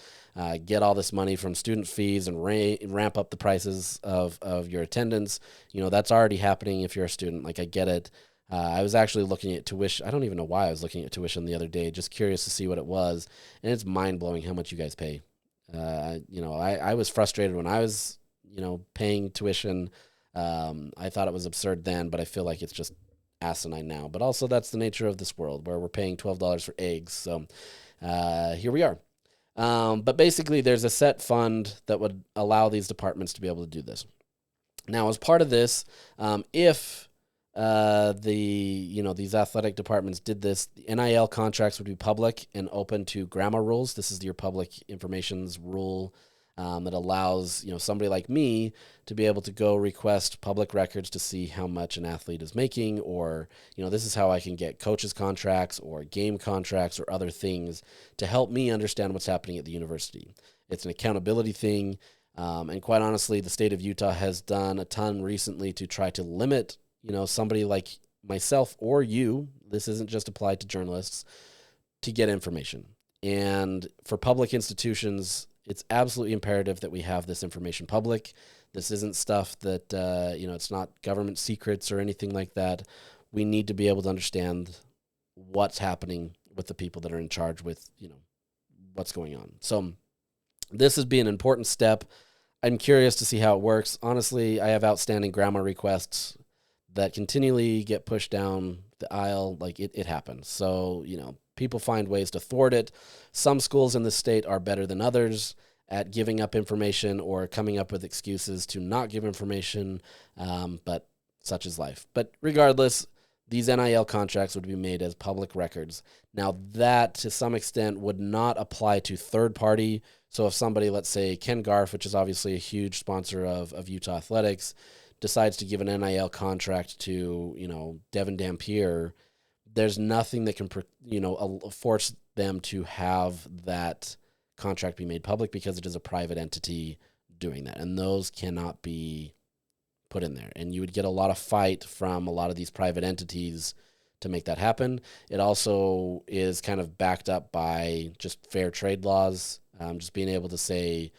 get all this money from student fees and ramp up the prices of your attendance. That's already happening if you're a student. Like, I get it. I was actually looking at tuition. I don't even know why I was looking at tuition the other day, just curious to see what it was. And it's mind blowing how much you guys pay. I was frustrated when I was, paying tuition. I thought it was absurd then, but I feel like it's just asinine now. But also that's the nature of this world where we're paying $12 for eggs. So here we are. But basically there's a set fund that would allow these departments to be able to do this. Now, as part of this, if these athletic departments did this, the NIL contracts would be public and open to grammar rules. This is your public information's rule that allows somebody like me to be able to go request public records to see how much an athlete is making, or this is how I can get coaches contracts or game contracts or other things to help me understand what's happening at the university. It's an accountability thing. And quite honestly, the state of Utah has done a ton recently to try to limit, somebody like myself or you, this isn't just applied to journalists, to get information. And for public institutions, it's absolutely imperative that we have this information public. This isn't stuff that, it's not government secrets or anything like that. We need to be able to understand what's happening with the people that are in charge with, what's going on. So this has been an important step. I'm curious to see how it works. Honestly, I have outstanding grammar requests that continually get pushed down the aisle. Like it happens. So, people find ways to thwart it. Some schools in the state are better than others at giving up information or coming up with excuses to not give information, but such is life. But regardless, these NIL contracts would be made as public records. Now, that to some extent would not apply to third party. So if somebody, let's say Ken Garf, which is obviously a huge sponsor of Utah Athletics, decides to give an NIL contract to, Devin Dampier, there's nothing that can, force them to have that contract be made public because it is a private entity doing that. And those cannot be put in there. And you would get a lot of fight from a lot of these private entities to make that happen. It also is kind of backed up by just fair trade laws, just being able to say,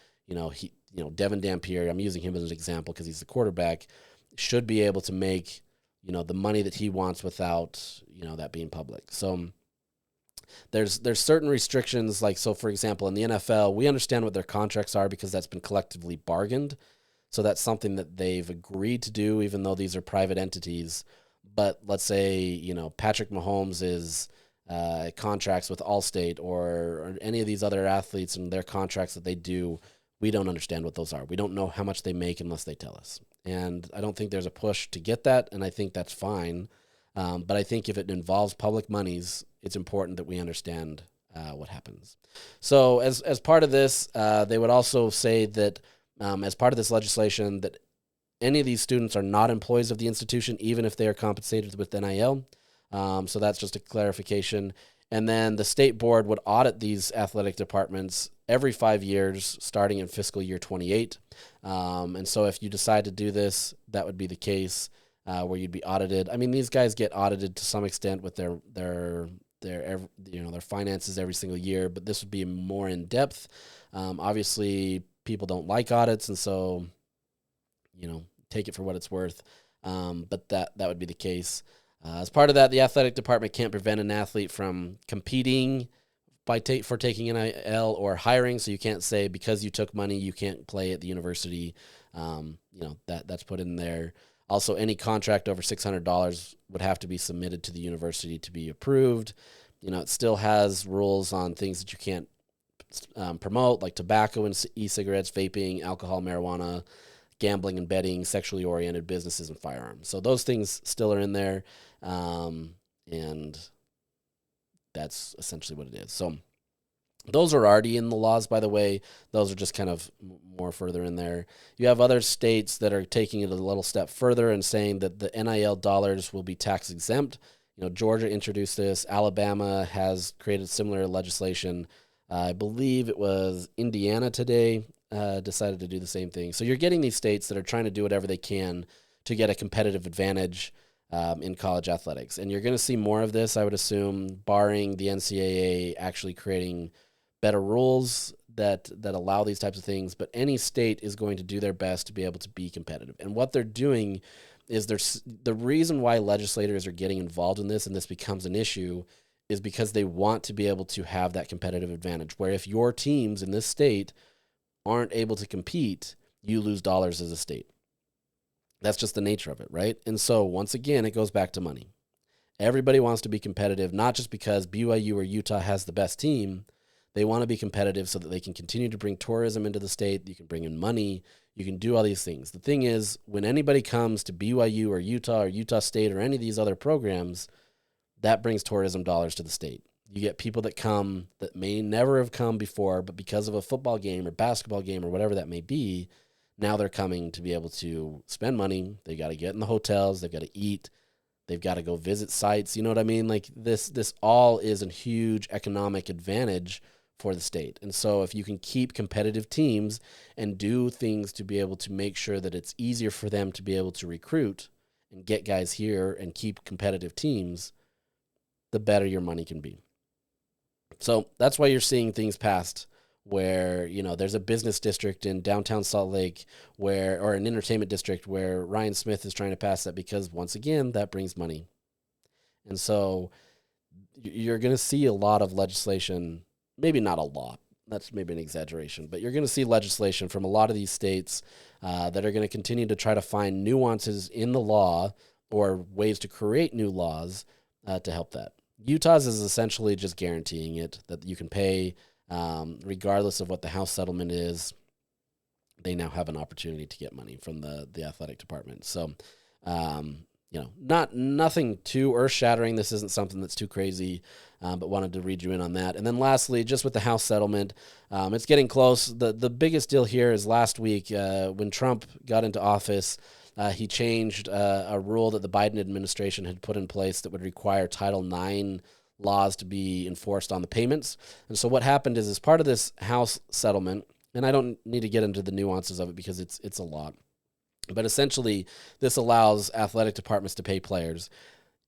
Devin Dampier, I'm using him as an example because he's the quarterback, should be able to make, the money that he wants without, that being public. So there's certain restrictions, like, so for example, in the NFL, we understand what their contracts are because that's been collectively bargained. So that's something that they've agreed to do, even though these are private entities. But let's say, Patrick Mahomes is contracts with Allstate or any of these other athletes and their contracts that they do, we don't understand what those are. We don't know how much they make unless they tell us. And I don't think there's a push to get that, and I think that's fine. But I think if it involves public monies, it's important that we understand what happens. So as part of this, they would also say that as part of this legislation that any of these students are not employees of the institution, even if they are compensated with NIL. So that's just a clarification. And then the state board would audit these athletic departments every 5 years, starting in fiscal year 28. And so if you decide to do this, that would be the case where you'd be audited. I mean, these guys get audited to some extent with their finances every single year, but this would be more in depth. Obviously, people don't like audits, and so take it for what it's worth. But that would be the case. As part of that, the athletic department can't prevent an athlete from competing for taking NIL or hiring. So you can't say because you took money you can't play at the university. That's put in there. Also, any contract over $600 would have to be submitted to the university to be approved. It still has rules on things that you can't promote, like tobacco and e-cigarettes, vaping, alcohol, marijuana, gambling and betting, sexually oriented businesses, and firearms. So those things still are in there, and that's essentially what it is. So those are already in the laws, by the way. Those are just kind of more further in there. You have other states that are taking it a little step further and saying that the NIL dollars will be tax exempt. Georgia introduced this. Alabama has created similar legislation. I believe it was Indiana today decided to do the same thing. So you're getting these states that are trying to do whatever they can to get a competitive advantage in college athletics. And you're going to see more of this, I would assume, barring the NCAA actually creating better rules that allow these types of things. But any state is going to do their best to be able to be competitive. And what they're doing is the reason why legislators are getting involved in this and this becomes an issue is because they want to be able to have that competitive advantage where if your teams in this state aren't able to compete, you lose dollars as a state. That's just the nature of it, right? And so once again, it goes back to money. Everybody wants to be competitive, not just because BYU or Utah has the best team. They want to be competitive so that they can continue to bring tourism into the state. You can bring in money. You can do all these things. The thing is, when anybody comes to BYU or Utah State or any of these other programs, that brings tourism dollars to the state. You get people that come that may never have come before, but because of a football game or basketball game or whatever that may be, now they're coming to be able to spend money. They got to get in the hotels. They've got to eat. They've got to go visit sites. You know what I mean? Like this all is a huge economic advantage for the state. And so if you can keep competitive teams and do things to be able to make sure that it's easier for them to be able to recruit and get guys here and keep competitive teams, the better your money can be. So that's why you're seeing things passed where, you know, there's a business district in downtown Salt Lake or an entertainment district where Ryan Smith is trying to pass that because, once again, that brings money. And so you're going to see a lot of legislation, maybe not a lot, that's maybe an exaggeration, but you're going to see legislation from a lot of these states that are going to continue to try to find nuances in the law or ways to create new laws to help that. Utah's is essentially just guaranteeing it, that you can pay regardless of what the House settlement is. They now have an opportunity to get money from the athletic department. So, you know, nothing too earth-shattering. This isn't something that's too crazy, but wanted to read you in on that. And then lastly, just with the House settlement, it's getting close. The biggest deal here is last week when Trump got into office, he changed a rule that the Biden administration had put in place that would require Title IX laws to be enforced on the payments. And so what happened is, as part of this House settlement, and I don't need to get into the nuances of it because it's a lot, but essentially this allows athletic departments to pay players,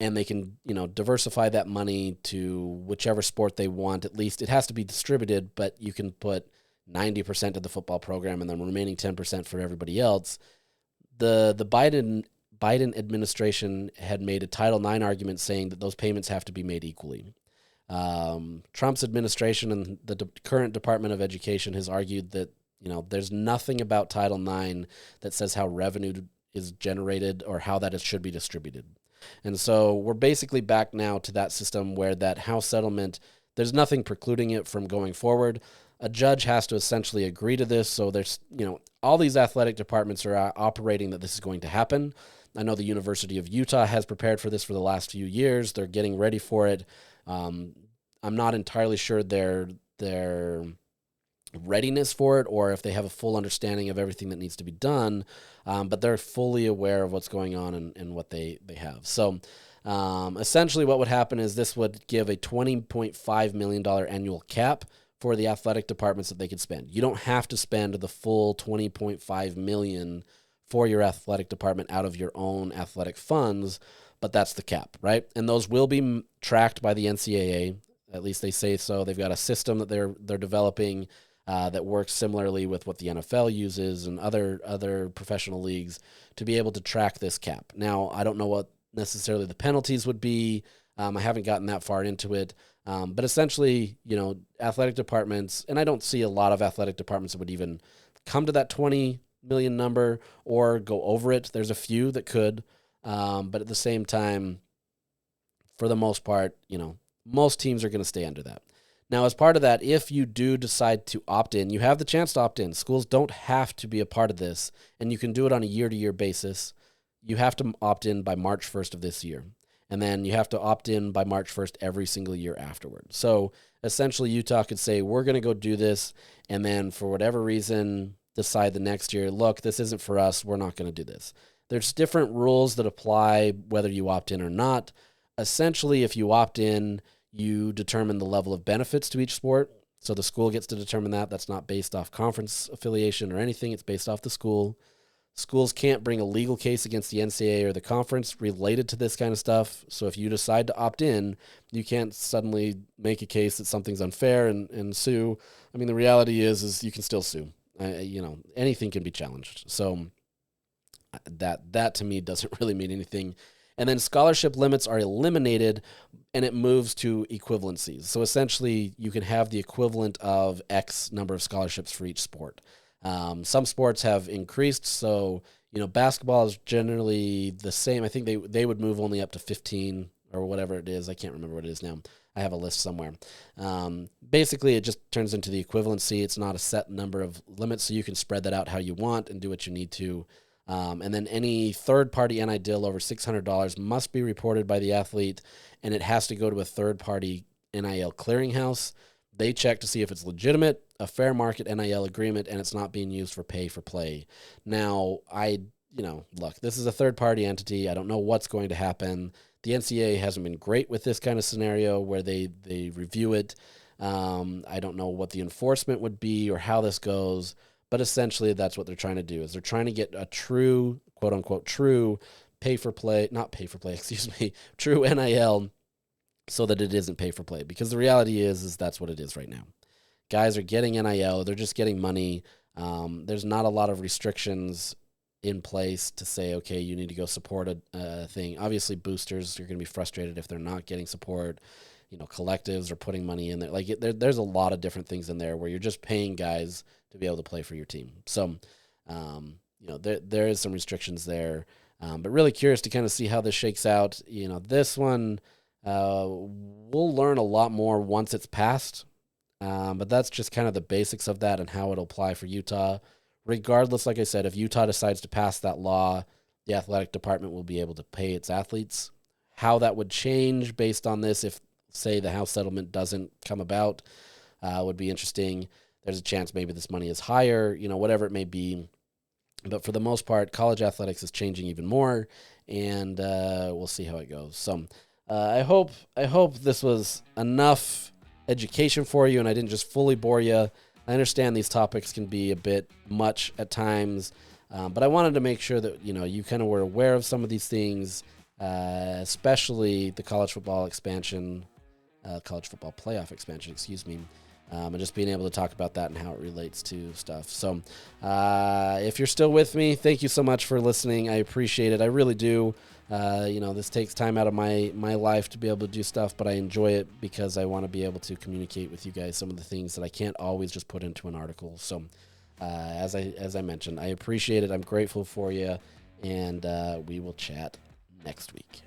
and they can, you know, diversify that money to whichever sport they want. At least it has to be distributed, but you can put 90% of the football program and then remaining 10% for everybody else. The Biden administration had made a Title IX argument saying that those payments have to be made equally. Trump's administration and the current Department of Education has argued that, you know, there's nothing about Title IX that says how revenue is generated or how that should be distributed. And so we're basically back now to that system where that House settlement, there's nothing precluding it from going forward. A judge has to essentially agree to this. So there's, you know, all these athletic departments are operating that this is going to happen. I know the University of Utah has prepared for this for the last few years. They're getting ready for it. I'm not entirely sure their readiness for it or if they have a full understanding of everything that needs to be done, but they're fully aware of what's going on and what they have. So essentially what would happen is this would give a $20.5 million annual cap for the athletic departments that they could spend. You don't have to spend the full $20.5 million for your athletic department out of your own athletic funds, but that's the cap, right? And those will be tracked by the NCAA. At least they say so. They've got a system that they're developing that works similarly with what the NFL uses and other professional leagues to be able to track this cap. Now, I don't know what necessarily the penalties would be. I haven't gotten that far into it. But essentially, you know, athletic departments, and I don't see a lot of athletic departments that would even come to that 20 million number or go over it. There's a few that could, but at the same time, for the most part, you know, most teams are going to stay under that. Now, as part of that, if you do decide to opt in, you have the chance to opt in. Schools don't have to be a part of this, and you can do it on a year-to-year basis. You have to opt in by March 1st of this year. And then you have to opt in by March 1st every single year afterward. So essentially, Utah could say, we're going to go do this, and then for whatever reason, decide the next year, look, this isn't for us. We're not going to do this. There's different rules that apply whether you opt in or not. Essentially, if you opt in, you determine the level of benefits to each sport. So the school gets to determine that. That's not based off conference affiliation or anything. It's based off the school. Schools can't bring a legal case against the NCAA or the conference related to this kind of stuff. So if you decide to opt in, you can't suddenly make a case that something's unfair and sue. I mean, the reality is you can still sue. You know, anything can be challenged. So that to me doesn't really mean anything. And then scholarship limits are eliminated, and it moves to equivalencies. So essentially, you can have the equivalent of X number of scholarships for each sport. Some sports have increased, so basketball is generally the same. I think they would move only up to 15 or whatever it is. I can't remember what it is now. I have a list somewhere. Basically, it just turns into the equivalency. It's not a set number of limits, so you can spread that out how you want and do what you need to. And then any third-party NI deal over $600 must be reported by the athlete, and it has to go to a third-party NIL clearinghouse. They check to see if it's legitimate, a fair market NIL agreement, and it's not being used for pay for play. Now, look, this is a third-party entity. I don't know what's going to happen. The NCAA hasn't been great with this kind of scenario where they review it. I don't know what the enforcement would be or how this goes, but essentially that's what they're trying to do, is they're trying to get a true, quote-unquote, true true NIL, so that it isn't pay for play. Because the reality is that's what it is right now. Guys are getting NIL. They're just getting money. There's not a lot of restrictions in place to say, okay, you need to go support a thing. Obviously, boosters are going to be frustrated if they're not getting support. Collectives are putting money in there. There's a lot of different things in there where you're just paying guys to be able to play for your team. So, there is some restrictions there. But really curious to kind of see how this shakes out. This one, we'll learn a lot more once it's passed. But that's just kind of the basics of that and how it'll apply for Utah. Regardless, like I said, if Utah decides to pass that law, the athletic department will be able to pay its athletes. How that would change based on this, if, say, the House settlement doesn't come about, would be interesting. There's a chance maybe this money is higher, whatever it may be. But for the most part, college athletics is changing even more, and we'll see how it goes. So I hope this was enough education for you and I didn't just fully bore you. I understand these topics can be a bit much at times, but I wanted to make sure that you kind of were aware of some of these things, especially the college football playoff expansion, and just being able to talk about that and how it relates to stuff. So if you're still with me, thank you so much for listening. I appreciate it. I really do. This takes time out of my life to be able to do stuff, but I enjoy it because I want to be able to communicate with you guys some of the things that I can't always just put into an article. So as I mentioned, I appreciate it. I'm grateful for you, and we will chat next week.